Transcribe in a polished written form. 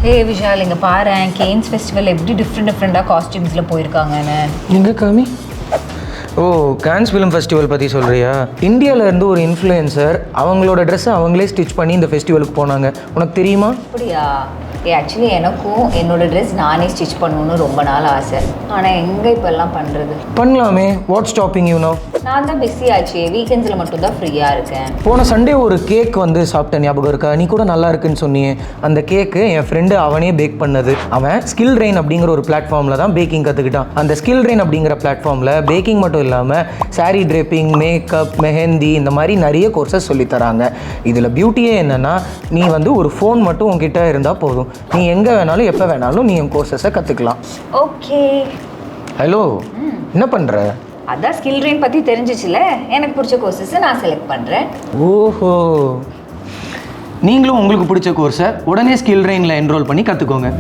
ஏ விஷால் இங்கே பாரு Cannes festival எப்படி டிஃப்ரெண்டாக காஸ்டியூம்ஸில் போயிருக்காங்கன்னு. எங்கே காமி? ஓ, கான்ஸ் ஃபிலிம் ஃபெஸ்டிவல் பற்றி சொல்கிறியா? இந்தியாவிலேருந்து ஒரு இன்ஃப்ளூயன்சர் அவங்களோட ட்ரெஸ்ஸை அவங்களே ஸ்டிச் பண்ணி இந்த ஃபெஸ்டிவலுக்கு போனாங்க. உனக்கு தெரியுமா? அப்படியா? ஆக்சுவலி எனக்கும் என்னோட ட்ரெஸ் நானே ஸ்டிச் பண்ணணும்னு ரொம்ப நாள் ஆசை. ஆனால் எங்கே இப்போல்லாம் பண்ணுறது? பண்ணலாமே. What stopping you know? நான் தான் பிஸி ஆச்சு. வீக்கெண்ட்ஸில் மட்டும்தான் ஃப்ரீயாக இருக்கேன். போன சண்டே ஒரு கேக் வந்து சாப்பிட்ட ஞாபகம் இருக்கா? நீ கூட நல்லா இருக்குன்னு சொன்னியே. அந்த கேக்கு என் ஃப்ரெண்டு அவனே பேக் பண்ணது. அவன் ஸ்கில் ரெயின் அப்படிங்கிற ஒரு பிளாட்ஃபார்மில் தான் பேக்கிங் கற்றுக்கிட்டான். அந்த ஸ்கில் ரெயின் அப்படிங்கிற பிளாட்ஃபார்மில் பேக்கிங் மட்டும் இல்லாமல் சாரீ ட்ரேப்பிங், மேக்கப், மெஹந்தி இந்த மாதிரி நிறைய கோர்சஸ் சொல்லித்தராங்க. இதில் பியூட்டியே என்னென்னா, நீ வந்து ஒரு ஃபோன் மட்டும் உங்ககிட்ட இருந்தால் போதும். நீ எங்கே வேணாலும் எப்போ வேணாலும் நீ என் கோர்சஸை கற்றுக்கலாம். ஓகே. ஹலோ, என்ன பண்ணுற? அதான் ஸ்கில் ரெயின் பற்றி தெரிஞ்சிச்சுல, எனக்கு பிடிச்ச கோர்சஸை நான் செலக்ட் பண்ணுறேன். ஓஹோ, நீங்களும் உங்களுக்கு பிடிச்ச கோர்ஸை உடனே ஸ்கில் ரெயினில் என்ரோல் பண்ணி கற்றுக்கோங்க.